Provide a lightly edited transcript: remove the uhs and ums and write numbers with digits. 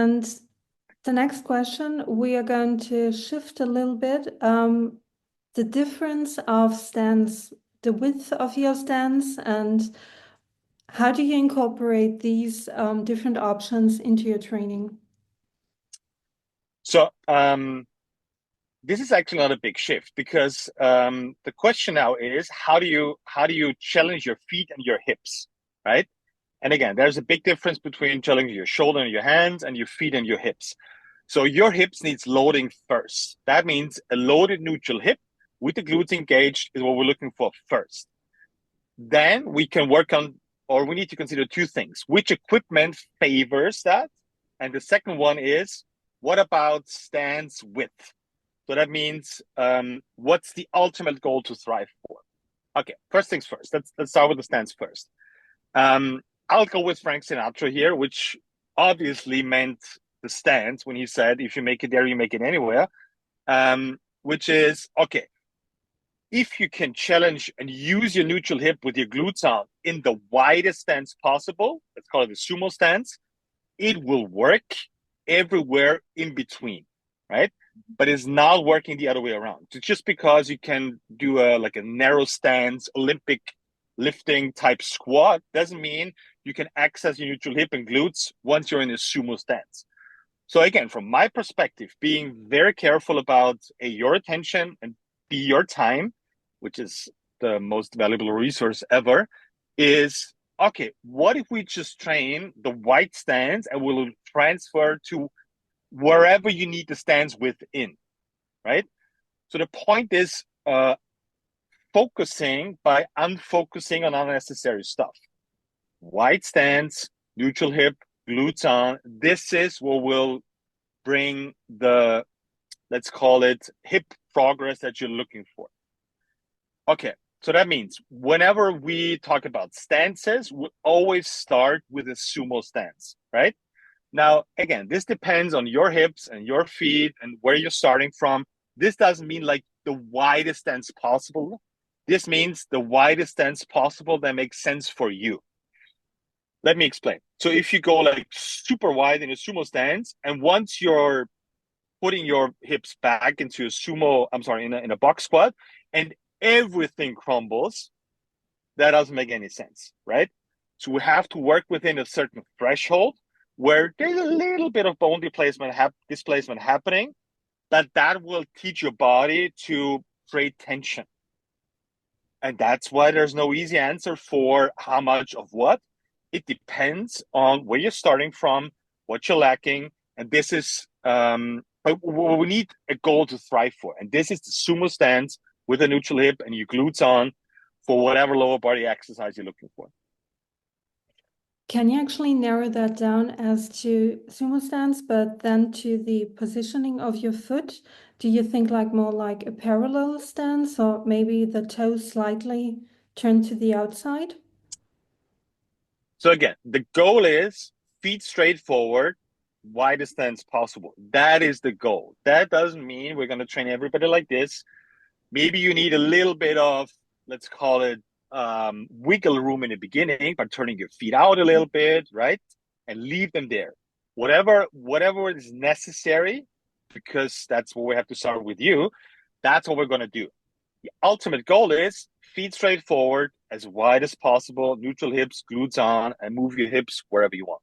And the next question, we are going to shift a little bit. The difference of stance, the width of your stance, and how do you incorporate these different options into your training? So this is actually not a big shift because the question now is how do you challenge your feet and your hips, right? And again, there's a big difference between challenging your shoulder and your hands and your feet and your hips. So your hips needs loading first. That means a loaded neutral hip with the glutes engaged is what we're looking for first. Then we can work on, or we need to consider two things. Which equipment favors that? And the second one is, what about stance width? So that means, what's the ultimate goal to thrive for? Okay, first things first. Let's start with the stance first. I'll go with Frank Sinatra here, which obviously meant the stance when he said, if you make it there, you make it anywhere. Which is, okay, if you can challenge and use your neutral hip with your glutes on in the widest stance possible, let's call it the sumo stance, it will work everywhere in between, right? But it's not working the other way around. So just because you can do a narrow stance, Olympic lifting type squat doesn't mean you can access your neutral hip and glutes once you're in a sumo stance. So again, from my perspective, being very careful about your attention and your time, which is the most valuable resource ever, is okay, what if we just train the wide stance and we'll transfer to wherever you need the stance within, right? So the point is focusing by unfocusing on unnecessary stuff. Wide stance, neutral hip, glutes on. This is what will bring the, let's call it, hip progress that you're looking for. Okay, so that means whenever we talk about stances, we always start with a sumo stance, right? Now, again, this depends on your hips and your feet and where you're starting from. This doesn't mean like the widest stance possible. This means the widest stance possible that makes sense for you. Let me explain. So if you go like super wide in a sumo stance, and once you're putting your hips back into a sumo, in a box squat, and everything crumbles, that doesn't make any sense, right? So we have to work within a certain threshold where there's a little bit of bone displacement happening, that will teach your body to create tension. And that's why there's no easy answer for how much of what. It depends on where you're starting from, what you're lacking, and this is, but we need a goal to thrive for. And this is the sumo stance with a neutral hip and your glutes on for whatever lower body exercise you're looking for. Can you actually narrow that down as to sumo stance, but then to the positioning of your foot? Do you think more like a parallel stance, or maybe the toes slightly turned to the outside? So again, the goal is feet straight forward, widest stance possible. That is the goal. That doesn't mean we're going to train everybody like this. Maybe you need a little bit of, let's call it, wiggle room in the beginning by turning your feet out a little bit, right? And leave them there. Whatever is necessary, because that's what we have to start with you, that's what we're going to do. The ultimate goal is feet straight forward, as wide as possible, neutral hips, glutes on, and move your hips wherever you want.